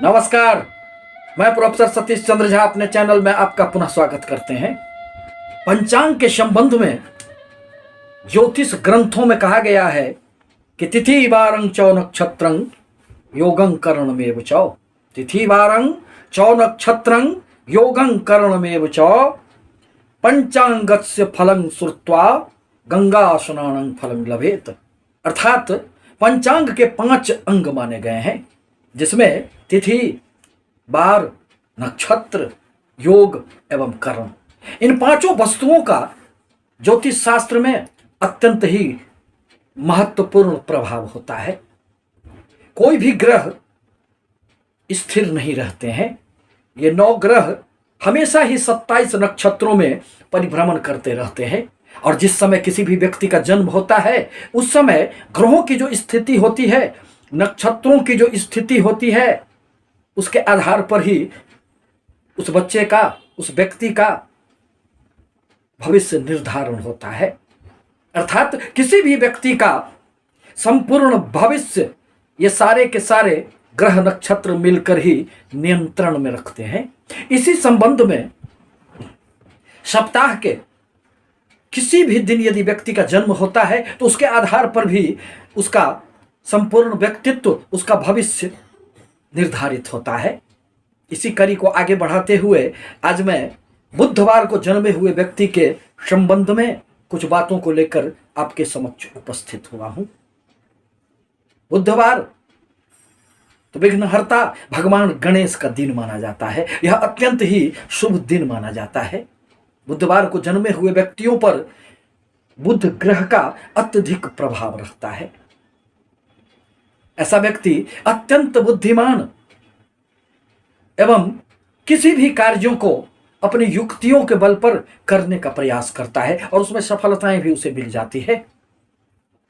नमस्कार। मैं प्रोफेसर सतीश चंद्र झा अपने चैनल में आपका पुनः स्वागत करते हैं। पंचांग के संबंध में ज्योतिष ग्रंथों में कहा गया है कि तिथि वारं चौ नक्षत्रं योगं करणमेव चौ। तिथि वारं चौ नक्षत्रं योगं करणमेव चौ पंचांगस्य फलं श्रुत्वा गंगा स्नानं फलं लभेत। अर्थात पंचांग के 5 अंग माने गए हैं, जिसमें तिथि, वार, नक्षत्र, योग एवं करण, इन 5 वस्तुओं का ज्योतिष शास्त्र में अत्यंत ही महत्वपूर्ण प्रभाव होता है। कोई भी ग्रह स्थिर नहीं रहते हैं। ये 9 ग्रह हमेशा ही 27 नक्षत्रों में परिभ्रमण करते रहते हैं, और जिस समय किसी भी व्यक्ति का जन्म होता है उस समय ग्रहों की जो स्थिति होती है, नक्षत्रों की जो स्थिति होती है, उसके आधार पर ही उस बच्चे का, उस व्यक्ति का भविष्य निर्धारण होता है। अर्थात किसी भी व्यक्ति का संपूर्ण भविष्य ये सारे के सारे ग्रह नक्षत्र मिलकर ही नियंत्रण में रखते हैं। इसी संबंध में सप्ताह के किसी भी दिन यदि व्यक्ति का जन्म होता है तो उसके आधार पर भी उसका संपूर्ण व्यक्तित्व, उसका भविष्य निर्धारित होता है। इसी कड़ी को आगे बढ़ाते हुए आज मैं बुधवार को जन्मे हुए व्यक्ति के संबंध में कुछ बातों को लेकर आपके समक्ष उपस्थित हुआ हूं। बुधवार तो विघ्नहर्ता भगवान गणेश का दिन माना जाता है। यह अत्यंत ही शुभ दिन माना जाता है। बुधवार को जन्मे हुए व्यक्तियों पर बुध ग्रह का अत्यधिक प्रभाव रहता है। ऐसा व्यक्ति अत्यंत बुद्धिमान एवं किसी भी कार्यों को अपनी युक्तियों के बल पर करने का प्रयास करता है और उसमें सफलताएं भी उसे मिल जाती है।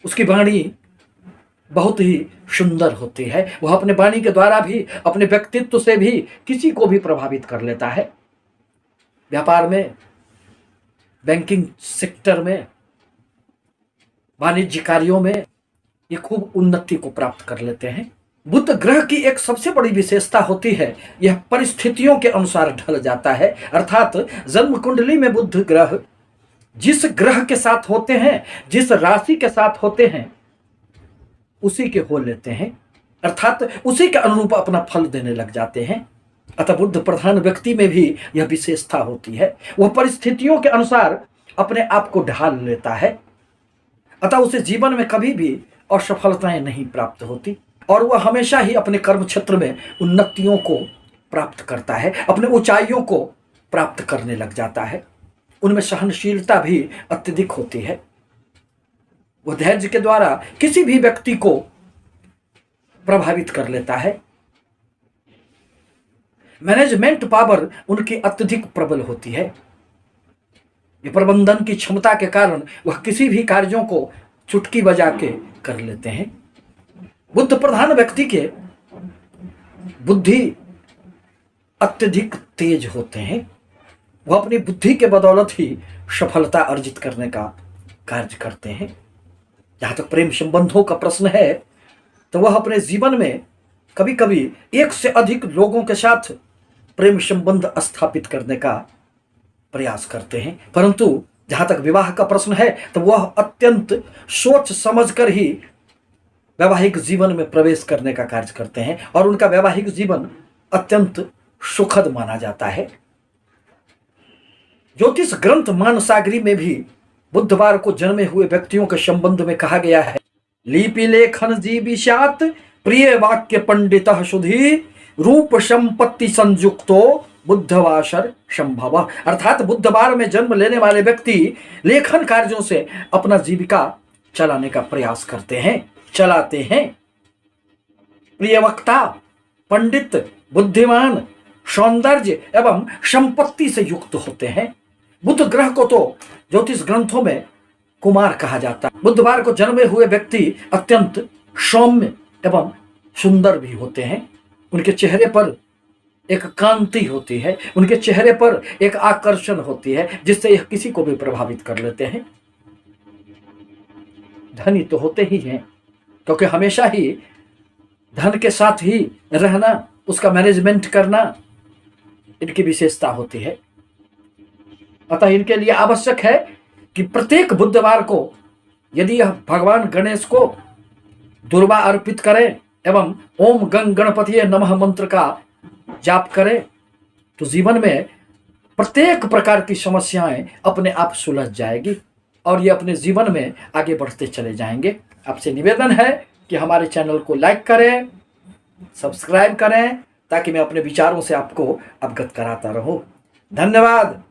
उसकी वाणी बहुत ही सुंदर होती है। वह अपने वाणी के द्वारा भी, अपने व्यक्तित्व से भी किसी को भी प्रभावित कर लेता है। व्यापार में, बैंकिंग सेक्टर में, वाणिज्य कार्यों में ये खूब उन्नति को प्राप्त कर लेते हैं। बुध ग्रह की एक सबसे बड़ी विशेषता होती है, यह परिस्थितियों के अनुसार ढल जाता है। अर्थात जन्म कुंडली में बुध ग्रह जिस ग्रह के साथ होते हैं, जिस राशि के साथ होते हैं, उसी के हो लेते हैं। अर्थात उसी के अनुरूप अपना फल देने लग जाते हैं। अतः बुध प्रधान व्यक्ति में भी यह विशेषता होती है। वह परिस्थितियों के अनुसार अपने आप को ढाल लेता है। अतः उसे जीवन में कभी भी असफलताएं नहीं प्राप्त होती और वह हमेशा ही अपने कर्म क्षेत्र में उन्नतियों को प्राप्त करता है, अपने ऊंचाइयों को प्राप्त करने लग जाता है। उनमें सहनशीलता भी अत्यधिक होती है। वह धैर्य के द्वारा किसी भी व्यक्ति को प्रभावित कर लेता है। मैनेजमेंट पावर उनकी अत्यधिक प्रबल होती है। ये प्रबंधन की क्षमता के कारण वह किसी भी कार्यों को चुटकी बजा के कर लेते हैं। बुद्ध प्रधान व्यक्ति के बुद्धि अत्यधिक तेज होते हैं। वह अपनी बुद्धि के बदौलत ही सफलता अर्जित करने का कार्य करते हैं। जहां तक प्रेम संबंधों का प्रश्न है तो वह अपने जीवन में कभी कभी 1 से अधिक लोगों के साथ प्रेम संबंध स्थापित करने का प्रयास करते हैं। परंतु जहां तक विवाह का प्रश्न है तो वह अत्यंत सोच समझकर ही वैवाहिक जीवन में प्रवेश करने का कार्य करते हैं और उनका वैवाहिक जीवन अत्यंत सुखद माना जाता है। ज्योतिष ग्रंथ मानसागरी में भी बुधवार को जन्मे हुए व्यक्तियों के संबंध में कहा गया है, लिपि लेखन जीविषात प्रिय वाक्य पंडित सुधी रूप संपत्ति संयुक्तो बुधवासर संभव। अर्थात बुधवार में जन्म लेने वाले व्यक्ति लेखन कार्यों से अपना जीविका चलाने का प्रयास करते हैं, चलाते हैं। प्रिय वक्ता, पंडित, बुद्धिमान, सौंदर्य एवं संपत्ति से युक्त होते हैं। बुध ग्रह को तो ज्योतिष ग्रंथों में कुमार कहा जाता है। बुधवार को जन्मे हुए व्यक्ति अत्यंत सौम्य एवं सुंदर भी होते हैं। उनके चेहरे पर एक कांति होती है, उनके चेहरे पर एक आकर्षण होती है जिससे यह किसी को भी प्रभावित कर लेते हैं। धनी तो होते ही हैं, क्योंकि हमेशा ही धन के साथ ही रहना उसका मैनेजमेंट करना इनकी विशेषता होती है। अतः इनके लिए आवश्यक है कि प्रत्येक बुधवार को यदि यह भगवान गणेश को दुर्वा अर्पित करें एवं ओम गंग गणपतिये नमः मंत्र का जाप करें तो जीवन में प्रत्येक प्रकार की समस्याएं अपने आप सुलझ जाएगी और ये अपने जीवन में आगे बढ़ते चले जाएंगे। आपसे निवेदन है कि हमारे चैनल को लाइक करें, सब्सक्राइब करें ताकि मैं अपने विचारों से आपको अवगत कराता रहूं। धन्यवाद।